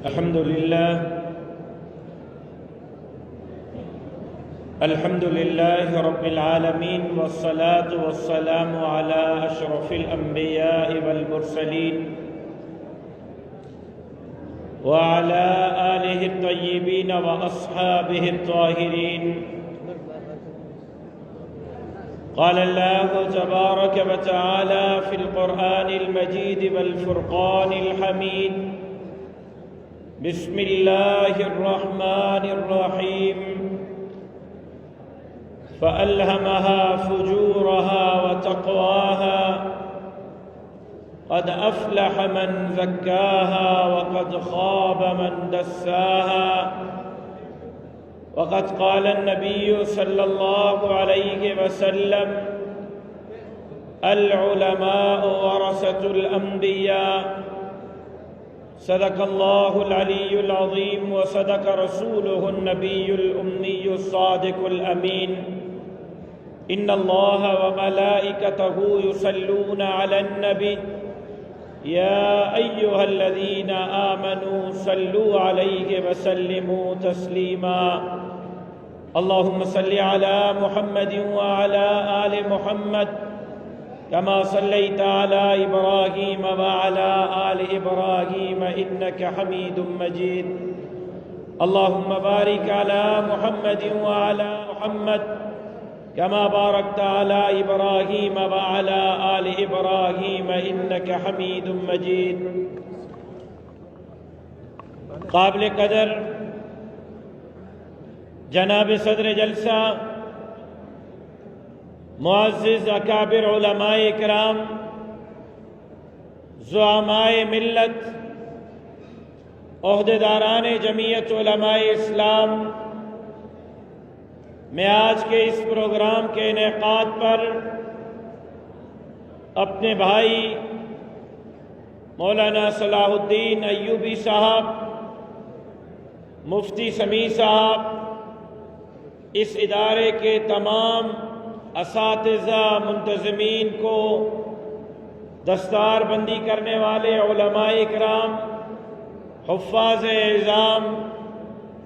الحمد لله رب العالمين والصلاة والسلام على أشرف الأنبياء والمرسلين وعلى آله الطيبين وأصحابه الطاهرين. قال الله تبارك وتعالى في القرآن المجيد والفرقان الحميد: بسم الله الرحمن الرحيم. فألهمها فجورها وتقواها قد أفلح من زكاها وقد خاب من دساها. وقد قال النبي صلى الله عليه وسلم: العلماء ورثة الأنبياء. صدق الله العلي العظيم وصدق رسوله النبي الأمي الصادق الأمين. إن الله وملائكته يصلون على النبي يا أيها الذين آمنوا صلوا عليه وسلموا تسليما. اللهم صل على محمد وعلى آل محمد كما صليت على إبراهيم وعلى آل إبراهيم إنك حميد مجيد. اللهم بارك على محمد وعلى محمد كما باركت على إبراهيم وعلى آل إبراهيم إنك حميد مجيد. قابل قدر جناب صدر جلسہ، معزز اکابر علماء کرام، زعماء ملت، عہدیداران جمعیت علماء اسلام، میں آج کے اس پروگرام کے انعقاد پر اپنے بھائی مولانا صلاح الدین ایوبی صاحب، مفتی سمیع صاحب، اس ادارے کے تمام اساتذہ منتظمین کو، دستار بندی کرنے والے علماء اکرام، حفاظ اعظام،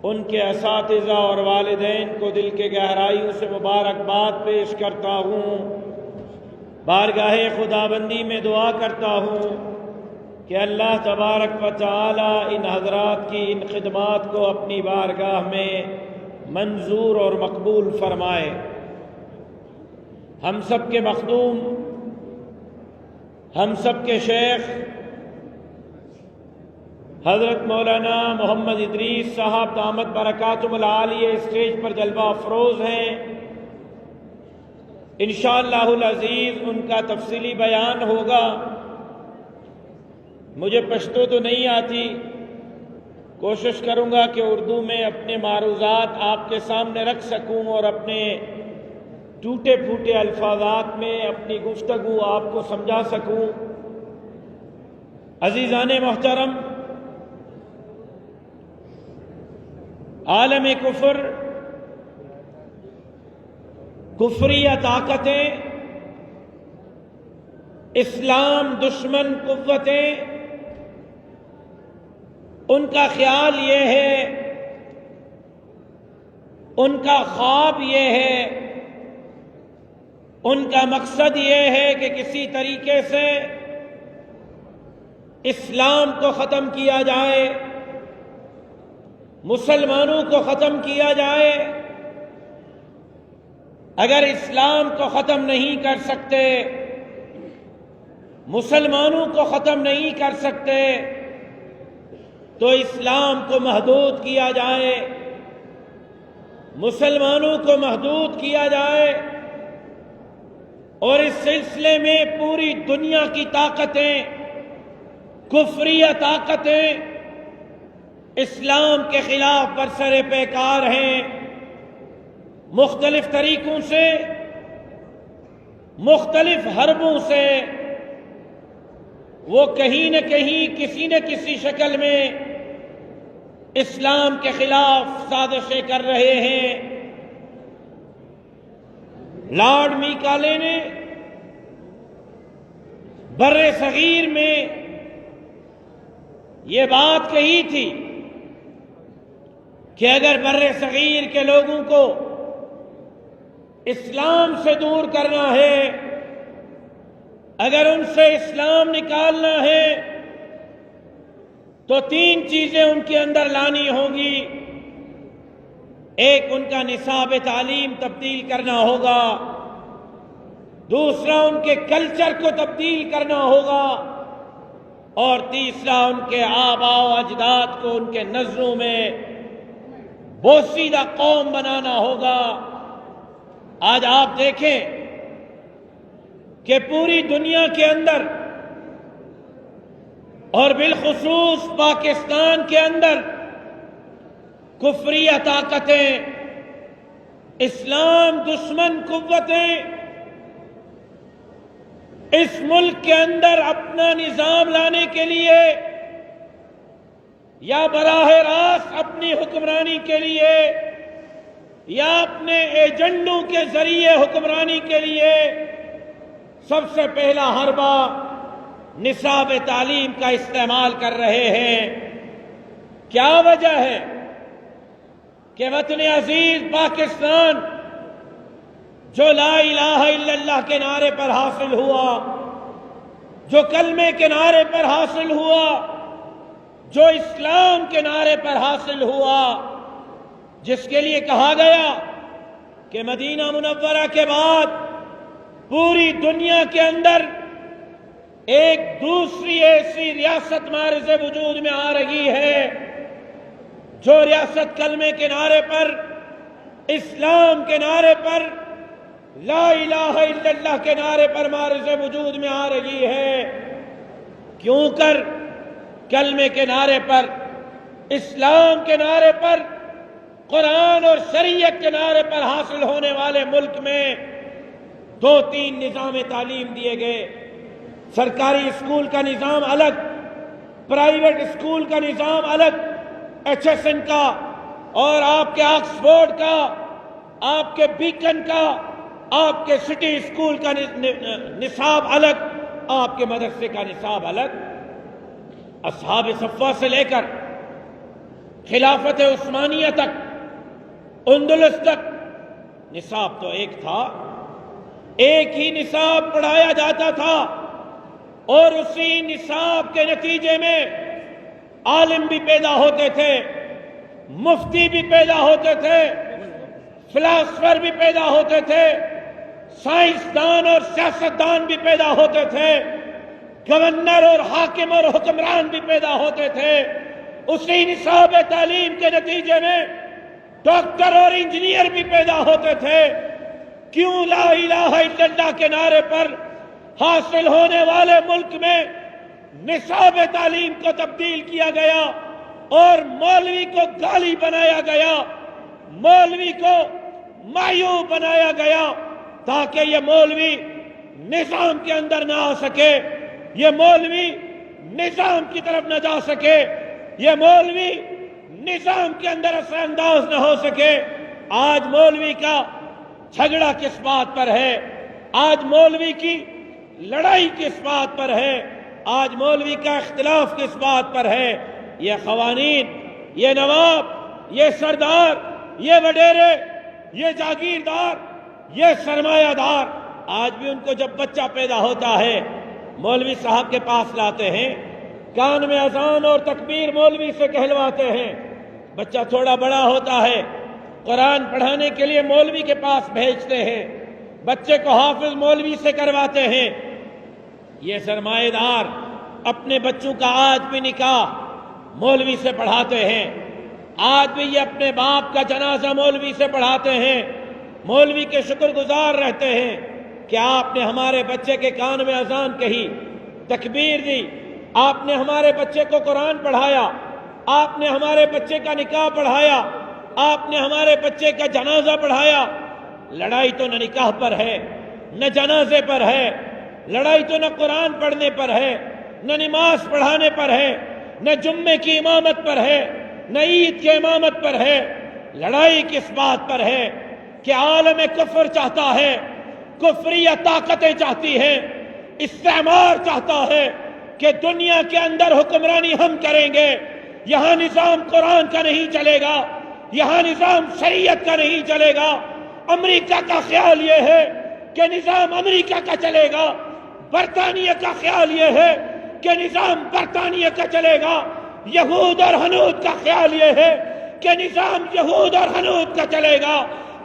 ان کے اساتذہ اور والدین کو دل کے گہرائیوں سے مبارکباد پیش کرتا ہوں. بارگاہ خداوندی میں دعا کرتا ہوں کہ اللہ تبارک و تعالی ان حضرات کی ان خدمات کو اپنی بارگاہ میں منظور اور مقبول فرمائے. ہم سب کے مخدوم، ہم سب کے شیخ حضرت مولانا محمد ادریس صاحب دامت برکاتہم العالیہ اسٹیج پر جلوہ افروز ہیں. انشاءاللہ العزیز ان کا تفصیلی بیان ہوگا. مجھے پشتو تو نہیں آتی، کوشش کروں گا کہ اردو میں اپنے معروضات آپ کے سامنے رکھ سکوں اور اپنے ٹوٹے پھوٹے الفاظات میں اپنی گفتگو آپ کو سمجھا سکوں. عزیزان محترم، عالم کفر، کفریہ طاقتیں، اسلام دشمن قوتیں، ان کا خیال یہ ہے، ان کا خواب یہ ہے، ان کا مقصد یہ ہے کہ کسی طریقے سے اسلام کو ختم کیا جائے، مسلمانوں کو ختم کیا جائے. اگر اسلام کو ختم نہیں کر سکتے، مسلمانوں کو ختم نہیں کر سکتے، تو اسلام کو محدود کیا جائے، مسلمانوں کو محدود کیا جائے. اور اس سلسلے میں پوری دنیا کی طاقتیں، کفریہ طاقتیں اسلام کے خلاف برسر پیکار ہیں. مختلف طریقوں سے، مختلف حربوں سے وہ کہیں نہ کہیں کسی نہ کسی شکل میں اسلام کے خلاف سازشیں کر رہے ہیں. لارڈ میکالے نے بر صغیر میں یہ بات کہی تھی کہ اگر بر صغیر کے لوگوں کو اسلام سے دور کرنا ہے، اگر ان سے اسلام نکالنا ہے، تو 3 چیزیں ان کے اندر لانی ہوں گی۔ ایک، ان کا نصاب تعلیم تبدیل کرنا ہوگا، دوسرا ان کے کلچر کو تبدیل کرنا ہوگا، اور تیسرا ان کے آباء و اجداد کو ان کے نظروں میں بوسیدہ قوم بنانا ہوگا۔ آج آپ دیکھیں کہ پوری دنیا کے اندر اور بالخصوص پاکستان کے اندر کفریہ طاقتیں، اسلام دشمن قوتیں اس ملک کے اندر اپنا نظام لانے کے لیے یا براہ راست اپنی حکمرانی کے لیے یا اپنے ایجنڈوں کے ذریعے حکمرانی کے لیے سب سے پہلا حربہ نصاب تعلیم کا استعمال کر رہے ہیں۔ کیا وجہ ہے کہ وطن عزیز پاکستان جو لا الہ الا اللہ کے نعرے پر حاصل ہوا، جو کلمے کے نعرے پر حاصل ہوا، جو اسلام کے نعرے پر حاصل ہوا، جس کے لیے کہا گیا کہ مدینہ منورہ کے بعد پوری دنیا کے اندر ایک دوسری ایسی ریاست معرض وجود میں آ رہی ہے جو ریاست کلمے کے نعرے پر، اسلام کے نعرے پر، لا الہ الا اللہ کے نعرے پر معرض وجود میں آ رہی ہے۔ کیوں کر کلمے کے نعرے پر، اسلام کے نعرے پر، قرآن اور شریعت کے نعرے پر حاصل ہونے والے ملک میں 2-3 نظام تعلیم دیے گئے۔ سرکاری اسکول کا نظام الگ، پرائیویٹ اسکول کا نظام الگ، HSN کا اور آپ کے آکسفورڈ کا، آپ کے بیکن کا، آپ کے سٹی اسکول کا نصاب الگ، آپ کے مدرسے کا نصاب الگ۔ اصحاب صفہ سے لے کر خلافت عثمانیہ تک، اندلس تک نصاب تو ایک تھا، ایک ہی نصاب پڑھایا جاتا تھا، اور اسی نصاب کے نتیجے میں عالم بھی پیدا ہوتے تھے، مفتی بھی پیدا ہوتے تھے، فلاسفر بھی پیدا ہوتے تھے، سائنسدان اور سیاستدان بھی پیدا ہوتے تھے، گورنر اور حاکم اور حکمران بھی پیدا ہوتے تھے۔ اسی نصاب تعلیم کے نتیجے میں ڈاکٹر اور انجینئر بھی پیدا ہوتے تھے۔ کیوں لا الہ الا اللہ کے نعرے پر حاصل ہونے والے ملک میں نصاب تعلیم کو تبدیل کیا گیا اور مولوی کو گالی بنایا گیا، مولوی کو معیوب بنایا گیا، تاکہ یہ مولوی نظام کے اندر نہ آ سکے، یہ مولوی نظام کی طرف نہ جا سکے، یہ مولوی نظام کے اندر اثر انداز نہ ہو سکے۔ آج مولوی کا جھگڑا کس بات پر ہے؟ آج مولوی کی لڑائی کس بات پر ہے؟ آج مولوی کا اختلاف کس بات پر ہے؟ یہ قوانین، یہ نواب، یہ سردار، یہ وڈیرے، یہ جاگیردار، یہ سرمایہ دار، آج بھی ان کو جب بچہ پیدا ہوتا ہے مولوی صاحب کے پاس لاتے ہیں، کان میں اذان اور تکبیر مولوی سے کہلواتے ہیں، بچہ تھوڑا بڑا ہوتا ہے قرآن پڑھانے کے لیے مولوی کے پاس بھیجتے ہیں، بچے کو حافظ مولوی سے کرواتے ہیں۔ یہ سرمایہ دار اپنے بچوں کا آج بھی نکاح مولوی سے پڑھاتے ہیں، آج بھی یہ اپنے باپ کا جنازہ مولوی سے پڑھاتے ہیں، مولوی کے شکر گزار رہتے ہیں کہ آپ نے ہمارے بچے کے کان میں اذان کہی، تکبیر دی، آپ نے ہمارے بچے کو قرآن پڑھایا، آپ نے ہمارے بچے کا نکاح پڑھایا، آپ نے ہمارے بچے کا جنازہ پڑھایا۔ لڑائی تو نہ نکاح پر ہے، نہ جنازے پر ہے، لڑائی تو نہ قرآن پڑھنے پر ہے، نہ نماز پڑھانے پر ہے، نہ جمعے کی امامت پر ہے، نہ عید کی امامت پر ہے۔ لڑائی کس بات پر ہے کہ عالم کفر چاہتا ہے، کفریہ طاقتیں چاہتی ہیں، استعمار چاہتا ہے کہ دنیا کے اندر حکمرانی ہم کریں گے، یہاں نظام قرآن کا نہیں چلے گا، یہاں نظام شریعت کا نہیں چلے گا۔ امریکہ کا خیال یہ ہے کہ نظام امریکہ کا چلے گا، برطانیہ کا خیال یہ ہے کہ نظام برطانیہ کا چلے گا، یہود اور ہنود کا خیال یہ ہے کہ نظام یہود اور ہنود کا چلے گا۔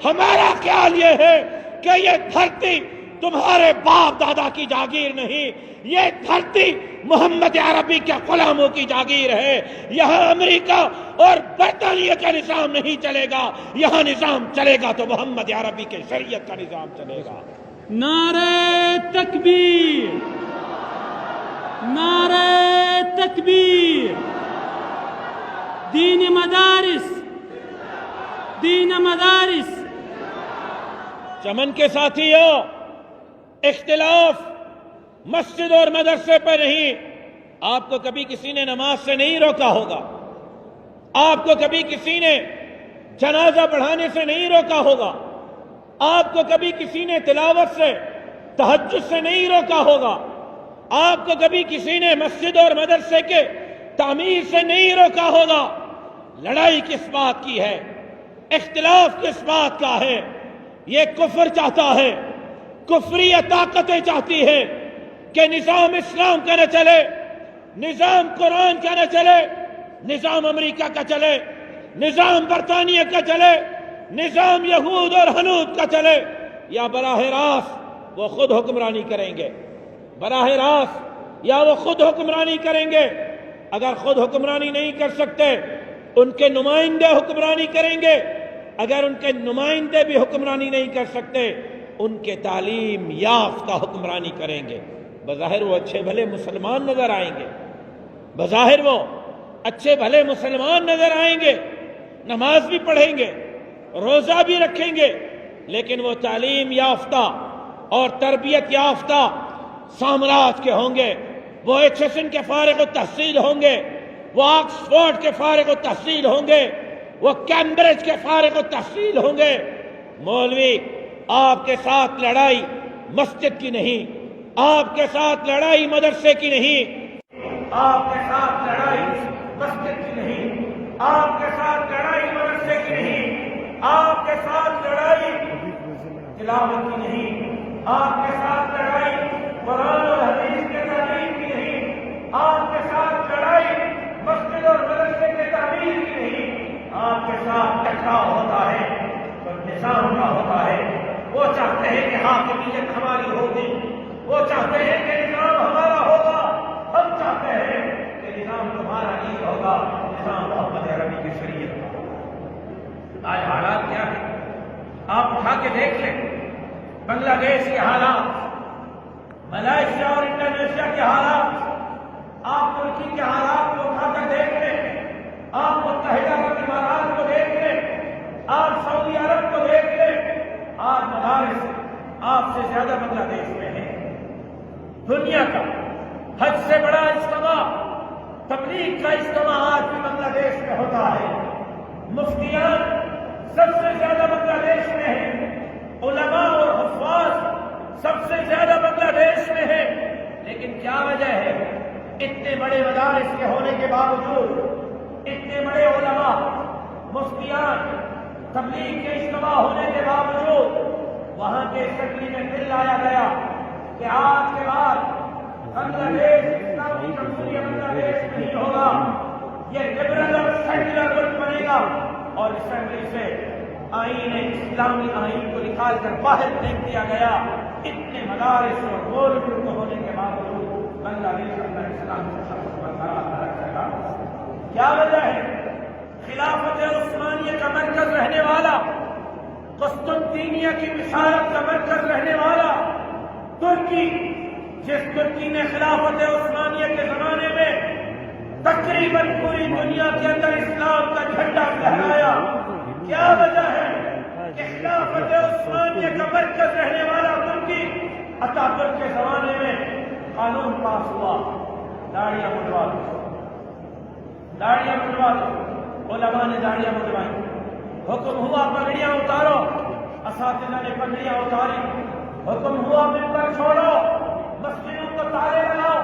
ہمارا خیال یہ ہے کہ یہ دھرتی تمہارے باپ دادا کی جاگیر نہیں، یہ دھرتی محمد عربی کے غلاموں کی جاگیر ہے۔ یہاں امریکہ اور برطانیہ کا نظام نہیں چلے گا، یہاں نظام چلے گا تو محمد عربی کے شریعت کا نظام چلے گا۔ نعرہ تکبیر، نعرہ تکبیر، دین مدارس، دین مدارس۔ چمن کے ساتھیوں، اختلاف مسجد اور مدرسے پہ نہیں۔ آپ کو کبھی کسی نے نماز سے نہیں روکا ہوگا، آپ کو کبھی کسی نے جنازہ پڑھانے سے نہیں روکا ہوگا، آپ کو کبھی کسی نے تلاوت سے، تہجد سے نہیں روکا ہوگا، آپ کو کبھی کسی نے مسجد اور مدرسے کے تعمیر سے نہیں روکا ہوگا۔ لڑائی کس بات کی ہے؟ اختلاف کس بات کا ہے؟ یہ کفر چاہتا ہے، کفریہ طاقتیں چاہتی ہے کہ نظام اسلام کا نہ چلے، نظام قرآن کا نہ چلے، نظام امریکہ کا چلے، نظام برطانیہ کا چلے، نظام یہود اور ہنود کا چلے، یا براہ راست وہ خود حکمرانی کریں گے، براہ راست یا وہ خود حکمرانی کریں گے۔ اگر خود حکمرانی نہیں کر سکتے، ان کے نمائندے حکمرانی کریں گے۔ اگر ان کے نمائندے بھی حکمرانی نہیں کر سکتے، ان کے تعلیم یافتہ حکمرانی کریں گے۔ بظاہر وہ اچھے بھلے مسلمان نظر آئیں گے، بظاہر وہ اچھے بھلے مسلمان نظر آئیں گے، نماز بھی پڑھیں گے، روزہ بھی رکھیں گے، لیکن وہ تعلیم یافتہ اور تربیت یافتہ سامراج کے ہوں گے، وہ ایچسن کے فارغ التحصیل ہوں گے، وہ آکسفورڈ کے فارغ التحصیل ہوں گے، وہ کیمبرج کے فارغ التحصیل ہوں گے۔ مولوی، آپ کے ساتھ لڑائی مسجد کی نہیں، آپ کے ساتھ لڑائی مدرسے کی نہیں، آپ کے ساتھ لڑائی مسجد کی نہیں، آپ کے ساتھ لڑائی مدرسے کی نہیں، آپ کے ساتھ لڑائی تلاوت کی نہیں، آپ کے ساتھ لڑائی قرآن اور حدیث کے تعلیم کی نہیں، آپ کے ساتھ لڑائی مسجد اور مدرسے کے تعمیر کی نہیں۔ آپ کے ساتھ ٹکراؤ ہوتا ہے تو نظام کا ہوتا ہے۔ وہ چاہتے ہیں کہ حاکمیت ہماری ہوگی، وہ چاہتے ہیں کہ نظام ہمارا ہوگا، ہم چاہتے ہیں کہ نظام تمہارا نہیں ہوگا، نظام محمد عربی کی شریعت کا ہوگا۔ آج حالات کیا ہے؟ آپ اٹھا کے دیکھ لیں، بنگلہ دیش کے حالات، ملائیشیا اور انڈونیشیا کے حالات، آپ ترکی کے حالات کو اٹھا کر دیکھ لیں، آپ متحدہ عرب امارات کو دیکھ لیں، آپ سعودی عرب کو دیکھ لیں۔ آج مدارس آپ سے زیادہ بنگلہ دیش میں ہے۔ دنیا کا حج سے بڑا اجتماع، تبلیغ کا اجتماع آج بھی بنگلہ دیش میں ہوتا ہے۔ مفتیان سب سے زیادہ بنگلہ دیش میں ہیں، علماء اور حفاظ سب سے زیادہ بنگلہ دیش میں ہیں۔ لیکن کیا وجہ ہے؟ اتنے بڑے مدارس کے ہونے کے باوجود، اتنے بڑے علماء، مفتیان، تبلیغ کے اجتماع ہونے کے باوجود، وہاں کے اسمبلی میں بل لایا گیا کہ آج کے بعد بنگلہ دیش اسلامی جمہوریہ بنگلہ دیش نہیں ہوگا، یہ لبرل اور سیکولر ملک بنے گا، اور اسمبلی سے آئین اسلامی آئین کو نکال کر باہر پھینک دیا گیا۔ اتنے مدارس اور مولوی ہونے کے باوجود بنگلہ دیش اپنا اسلامی شخص برقرار رکھ سکا۔ کیا وجہ ہے؟ خلافت عثمانیہ کا مرکز رہنے والا، قسطنطینیہ کی بشارت کا مرکز رہنے والا ترکی، جس ترکی نے خلافت عثمانیہ کے زمانے میں تقریباً پوری دنیا کے اندر اسلام کا جھنڈا لہرایا۔ کیا وجہ ہے کہ خلافت عثمانیہ کا مرکز رہنے والا ترکی، اتاتürk کے زمانے میں قانون پاس ہوا، داڑیاں منڈوا دو، داڑیاں منڈوا دو، علماء نے داڑیاں منڈوائی، حکم ہوا پگڑیاں اتارو، اساتذہ نے پگڑیاں اتاری، حکم ہوا ممبر چھوڑو، مسجدوں کو تالے لگاؤ۔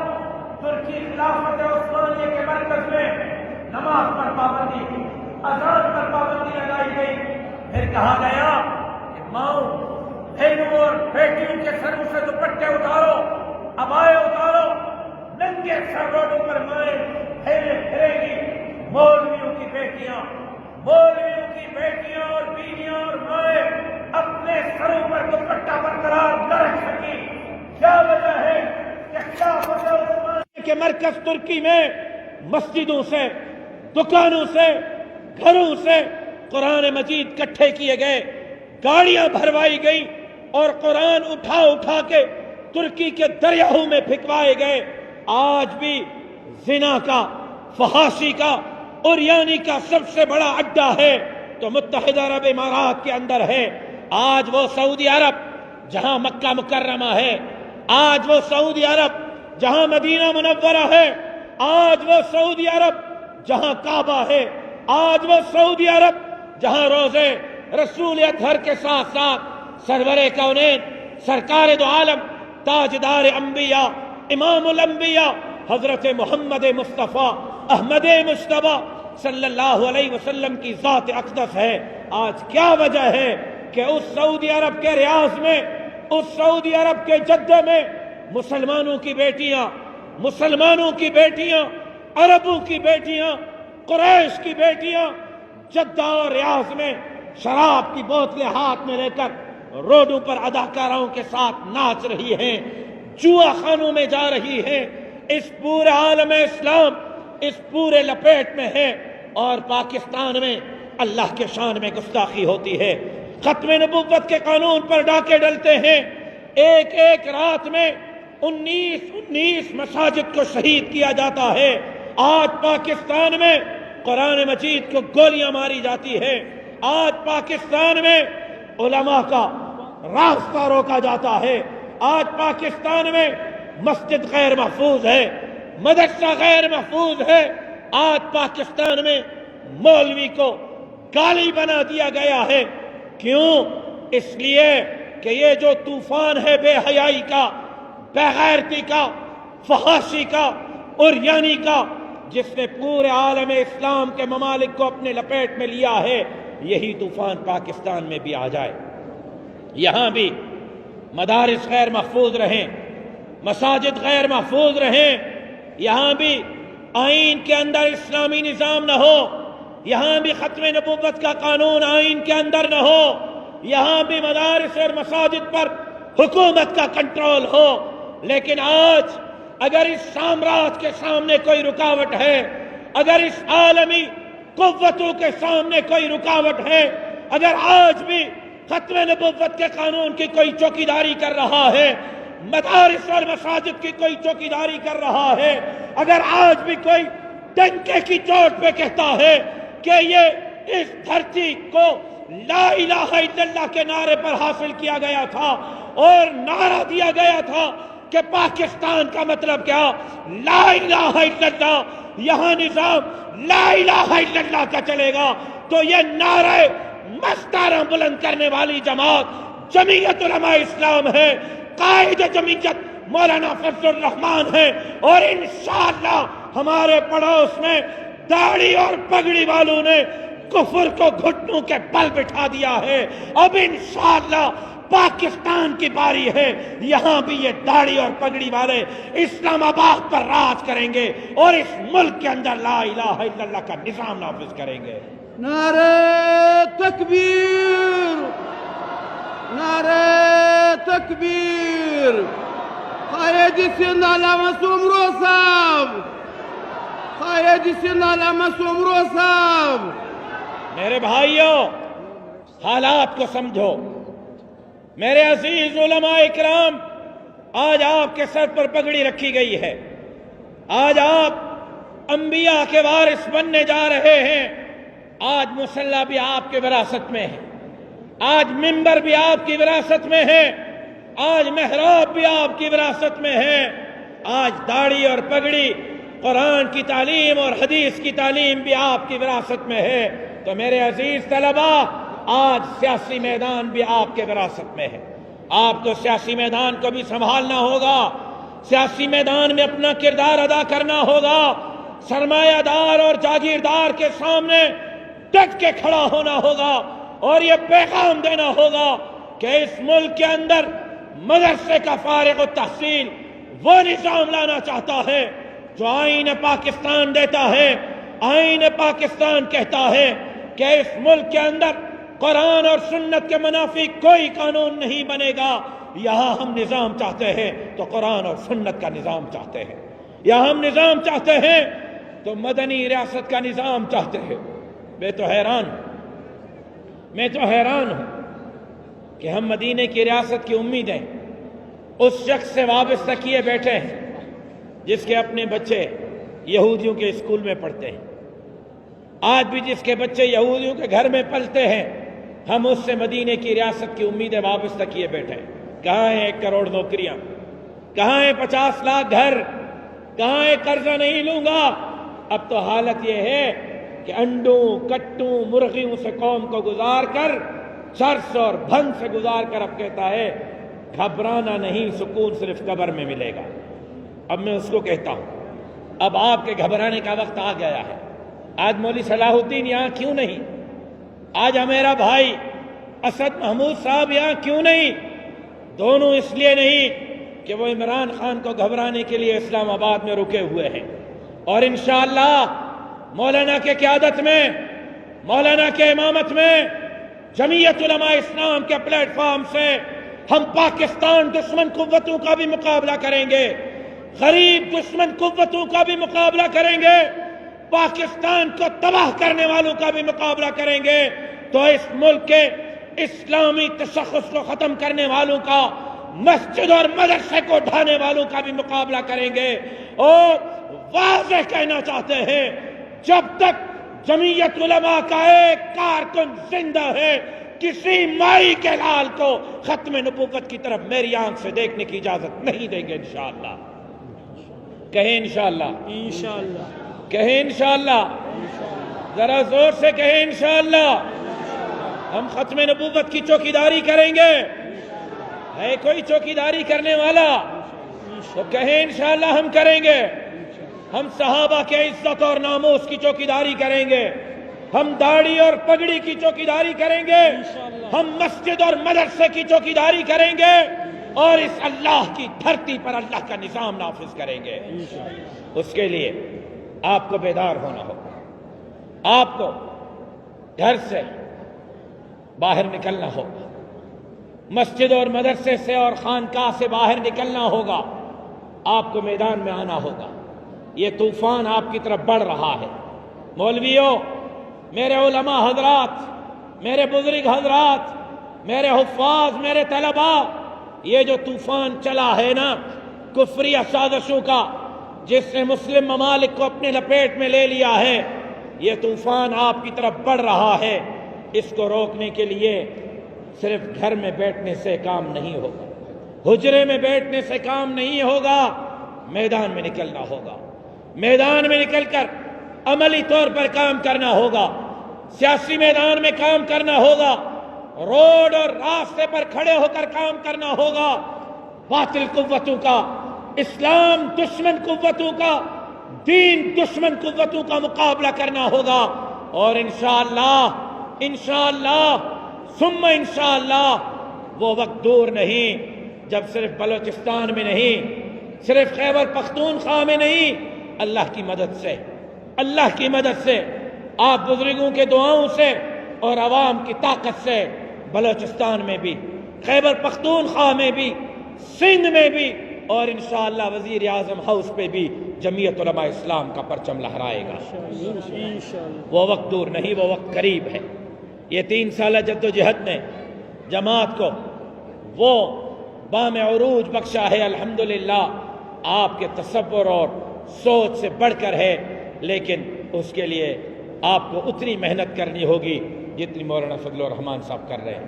ترکی خلافت عثمانیہ کے مرکز میں نماز پر پابندی، اذان پر پابندی لگائی۔ کہا گیا کہ ماؤں بہنوں اور بیٹیوں کے سروں سے دوپٹے اتارو، عبائے اتارو، ننگے سر روڈوں پر مائیں پھرے گی۔ مولویوں کی بیٹیاں اور بیویاں اور مائیں اپنے سروں پر دوپٹہ برقرار نہ رکھ سکی۔ کیا وجہ ہے کہ مرکز ترکی میں مسجدوں سے، دکانوں سے، گھروں سے قرآن مجید کٹھے کیے گئے، گاڑیاں بھروائی گئی اور قرآن اٹھا اٹھا کے ترکی کے دریاؤں میں پھینکوائے گئے۔ آج بھی زنا کا، فحاشی کا، عریانی کا سب سے بڑا اڈا ہے تو متحدہ عرب امارات کے اندر ہے۔ آج وہ سعودی عرب جہاں مکہ مکرمہ ہے، آج وہ سعودی عرب جہاں مدینہ منورہ ہے، آج وہ سعودی عرب جہاں کعبہ ہے، آج وہ سعودی عرب جہاں روزے رسول اطہر کے ساتھ ساتھ سرور کونین، سرکار دو عالم، تاجدار انبیاء، امام الانبیاء حضرت محمد مصطفیٰ احمد مجتبیٰ صلی اللہ علیہ وسلم کی ذات اقدس ہے۔ آج کیا وجہ ہے کہ اس سعودی عرب کے ریاض میں، اس سعودی عرب کے جدہ میں مسلمانوں کی بیٹیاں، عربوں کی بیٹیاں، قریش کی بیٹیاں جدہ اور ریاض میں شراب کی بوتلیں ہاتھ میں لے کر روڈوں پر اداکاراؤں کے ساتھ ناچ رہی ہیں، جوا خانوں میں جا رہی ہیں۔ اس پورے عالم اسلام اس پورے لپیٹ میں ہے اور پاکستان میں اللہ کے شان میں گستاخی ہوتی ہے۔ ختم نبوت کے قانون پر ڈاکے ڈلتے ہیں۔ ایک رات میں 19 مساجد کو شہید کیا جاتا ہے۔ آج پاکستان میں قرآن مجید کو گولیاں ماری جاتی ہے۔ آج پاکستان میں علماء کا راستہ روکا جاتا ہے۔ آج پاکستان میں مسجد غیر محفوظ ہے، مدرسہ غیر محفوظ ہے۔ آج پاکستان میں مولوی کو گالی بنا دیا گیا ہے۔ کیوں؟ اس لیے کہ یہ جو طوفان ہے بے حیائی کا، بے غیرتی کا، فحاشی کا، عریانی کا، جس نے پورے عالم اسلام کے ممالک کو اپنے لپیٹ میں لیا ہے، یہی طوفان پاکستان میں بھی آ جائے۔ یہاں بھی مدارس غیر محفوظ رہیں، مساجد غیر محفوظ رہیں، یہاں بھی آئین کے اندر اسلامی نظام نہ ہو، یہاں بھی ختم نبوت کا قانون آئین کے اندر نہ ہو، یہاں بھی مدارس اور مساجد پر حکومت کا کنٹرول ہو۔ لیکن آج اگر اس سامراج کے سامنے کوئی رکاوٹ ہے، اگر اس عالمی قوتوں کے سامنے کوئی رکاوٹ ہے، اگر آج بھی ختم نبوت کے قانون کی کوئی چوکیداری کر رہا ہے، مدارس اور مساجد کی کوئی چوکیداری کر رہا ہے، اگر آج بھی کوئی ڈنکے کی چوٹ پہ کہتا ہے کہ یہ اس دھرتی کو لا الہ الا اللہ کے نعرے پر حاصل کیا گیا تھا اور نعرہ دیا گیا تھا کہ پاکستان کا مطلب کیا؟ لا الہ الا اللہ، یہاں نظام لا الہ الا اللہ کا چلے گا، تو یہ نعرہ مستارہ بلند کرنے والی جماعت جمعیت علماء اسلام ہے، قائد جمعیت مولانا فضل الرحمان ہے، اور انشاءاللہ ہمارے پڑوس میں داڑھی اور پگڑی والوں نے کفر کو گھٹنوں کے بل بٹھا دیا ہے۔ اب انشاءاللہ پاکستان کی باری ہے، یہاں بھی یہ داڑھی اور پگڑی والے اسلام آباد پر راج کریں گے اور اس ملک کے اندر لا الہ الا اللہ کا نظام نافذ کریں گے۔ نعرہ تکبیر، نعرہ تکبیر۔ قائد سندھ علامہ سومرو صاحب، قائد سندھ علامہ سومرو صاحب۔ میرے بھائیوں، حالات کو سمجھو۔ میرے عزیز علماء اکرام، آج آپ کے سر پر پگڑی رکھی گئی ہے، آج آپ انبیاء کے وارث بننے جا رہے ہیں۔ آج مصلی بھی آپ کی وراثت میں ہے، آج منبر بھی آپ کی وراثت میں ہے، آج محراب بھی آپ کی وراثت میں ہے، آج داڑھی اور پگڑی، قرآن کی تعلیم اور حدیث کی تعلیم بھی آپ کی وراثت میں ہے۔ تو میرے عزیز طلباء، آج سیاسی میدان بھی آپ کے وراثت میں ہے، آپ کو سیاسی میدان کو بھی سنبھالنا ہوگا، سیاسی میدان میں اپنا کردار ادا کرنا ہوگا، سرمایہ دار اور جاگیردار کے سامنے ڈٹ کے کھڑا ہونا ہوگا، اور یہ پیغام دینا ہوگا کہ اس ملک کے اندر مدرسے کا فارغ التحصیل وہ نظام لانا چاہتا ہے جو آئین پاکستان دیتا ہے۔ آئین پاکستان کہتا ہے کہ اس ملک کے اندر قرآن اور سنت کے منافی کوئی قانون نہیں بنے گا۔ یہاں ہم نظام چاہتے ہیں تو قرآن اور سنت کا نظام چاہتے ہیں، یہاں ہم نظام چاہتے ہیں تو مدنی ریاست کا نظام چاہتے ہیں۔ میں تو حیران ہوں کہ ہم مدینے کی ریاست کی امیدیں اس شخص سے وابستہ کیے بیٹھے ہیں جس کے اپنے بچے یہودیوں کے اسکول میں پڑھتے ہیں۔ آج بھی جس کے بچے یہودیوں کے گھر میں پلتے ہیں، ہم اس سے مدینے کی ریاست کی امیدیں وابستہ کیے بیٹھے ہیں۔ کہاں ہیں 1 کروڑ نوکریاں؟ کہاں ہیں 50 لاکھ گھر؟ کہاں ہے قرضہ نہیں لوں گا؟ اب تو حالت یہ ہے کہ انڈوں کٹوں مرغیوں سے قوم کو گزار کر، چرس اور بھنگ سے گزار کر اب کہتا ہے گھبرانا نہیں، سکون صرف قبر میں ملے گا۔ اب میں اس کو کہتا ہوں اب آپ کے گھبرانے کا وقت آ گیا ہے۔ آج مولوی صلاح الدین یہاں کیوں نہیں؟ آج میرا بھائی اسد محمود صاحب یہاں کیوں نہیں؟ دونوں اس لیے نہیں کہ وہ عمران خان کو گھبرانے کے لیے اسلام آباد میں رکے ہوئے ہیں، اور انشاءاللہ مولانا کے قیادت میں، مولانا کے امامت میں، جمعیت علماء اسلام کے پلیٹ فارم سے ہم پاکستان دشمن قوتوں کا بھی مقابلہ کریں گے، غریب دشمن قوتوں کا بھی مقابلہ کریں گے، پاکستان کو تباہ کرنے والوں کا بھی مقابلہ کریں گے، تو اس ملک کے اسلامی تشخص کو ختم کرنے والوں کا، مسجد اور مدرسے کو ڈھانے والوں کا بھی مقابلہ کریں گے۔ اور واضح کہنا چاہتے ہیں جب تک جمعیت علماء کا ایک کارکن زندہ ہے، کسی مائی کے لال کو ختم نبوت کی طرف میری آنکھ سے دیکھنے کی اجازت نہیں دیں گے انشاءاللہ۔ کہیں انشاءاللہ، کہیں انشاءاللہ، ذرا زور سے کہیں انشاءاللہ۔ ہم ختم نبوت کی چوکیداری کریں گے۔ ہے کوئی چوکیداری کرنے والا تو کہیں انشاءاللہ ہم کریں گے۔ ہم صحابہ کے عزت اور ناموس کی چوکیداری کریں گے، ہم داڑھی اور پگڑی کی چوکیداری کریں گے، ہم مسجد اور مدرسے کی چوکیداری کریں گے، اور اس اللہ کی دھرتی پر اللہ کا نظام نافذ کریں گے۔ اس کے لیے آپ کو بیدار ہونا ہوگا، آپ کو گھر سے باہر نکلنا ہوگا، مسجد اور مدرسے سے اور خانقاہ سے باہر نکلنا ہوگا، آپ کو میدان میں آنا ہوگا۔ یہ طوفان آپ کی طرف بڑھ رہا ہے۔ مولویوں، میرے علماء حضرات، میرے بزرگ حضرات، میرے حفاظ، میرے طلباء، یہ جو طوفان چلا ہے نا کفری سازشوں کا، جس نے مسلم ممالک کو اپنے لپیٹ میں لے لیا ہے، یہ طوفان آپ کی طرف بڑھ رہا ہے۔ اس کو روکنے کے لیے صرف گھر میں بیٹھنے سے کام نہیں ہوگا، حجرے میں بیٹھنے سے کام نہیں ہوگا، میدان میں نکلنا ہوگا۔ میدان میں نکل کر عملی طور پر کام کرنا ہوگا، سیاسی میدان میں کام کرنا ہوگا، روڈ اور راستے پر کھڑے ہو کر کام کرنا ہوگا، باطل قوتوں کا، اسلام دشمن قوتوں کا، دین دشمن قوتوں کا مقابلہ کرنا ہوگا، اور انشاءاللہ ثم انشاءاللہ وہ وقت دور نہیں جب صرف بلوچستان میں نہیں، صرف خیبر پختونخوا میں نہیں، اللہ کی مدد سے، آپ بزرگوں کے دعاؤں سے اور عوام کی طاقت سے بلوچستان میں بھی، خیبر پختونخوا میں بھی، سندھ میں بھی، اور انشاءاللہ وزیر اعظم ہاؤس پہ بھی جمعیت علماء اسلام کا پرچم لہرائے گا۔ وہ وقت دور نہیں، وہ وقت قریب ہے۔ یہ 3 سالہ جدوجہد نے جماعت کو وہ بام عروج بخشا ہے، الحمدللہ آپ کے تصور اور سوچ سے بڑھ کر ہے، لیکن اس کے لیے آپ کو اتنی محنت کرنی ہوگی جتنی مولانا فضل الرحمان صاحب کر رہے ہیں،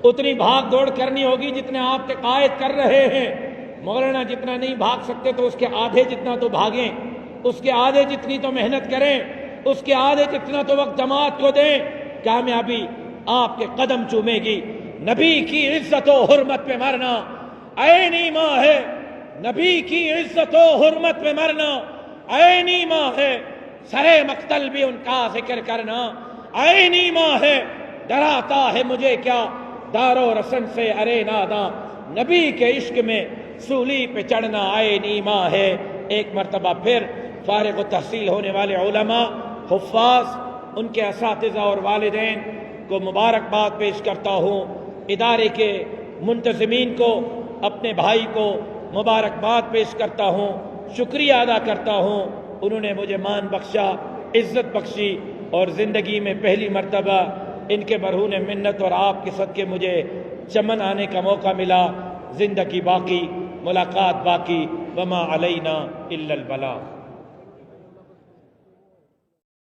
اتنی بھاگ دوڑ کرنی ہوگی جتنے آپ کے قائد کر رہے ہیں۔ مولانا جتنا نہیں بھاگ سکتے تو اس کے آدھے جتنا تو بھاگیں، اس کے آدھے جتنی تو محنت کریں، اس کے آدھے جتنا تو وقت جماعت کو دیں، کامیابی آپ کے قدم چومے گی۔ نبی کی عزت و حرمت پہ مرنا عین ایمان ہے، نبی کی عزت و حرمت پہ مرنا عین ایمان ہے، سرے مقتل بھی ان کا ذکر کرنا عین ایمان ہے۔ ڈراتا ہے مجھے کیا دار و رسن سے ارے ناداں، نبی کے عشق میں سولی پہ چڑھنا آئے نیما ہے۔ ایک مرتبہ پھر فارغ التحصیل ہونے والے علماء، حفاظ، ان کے اساتذہ اور والدین کو مبارکباد پیش کرتا ہوں، ادارے کے منتظمین کو، اپنے بھائی کو مبارکباد پیش کرتا ہوں، شکریہ ادا کرتا ہوں، انہوں نے مجھے مان بخشا، عزت بخشی، اور زندگی میں پہلی مرتبہ ان کے مرہون منت اور آپ کے صدقے مجھے چمن آنے کا موقع ملا۔ زندگی باقی، ملاقات باقی، وما علینا الا البلاغ۔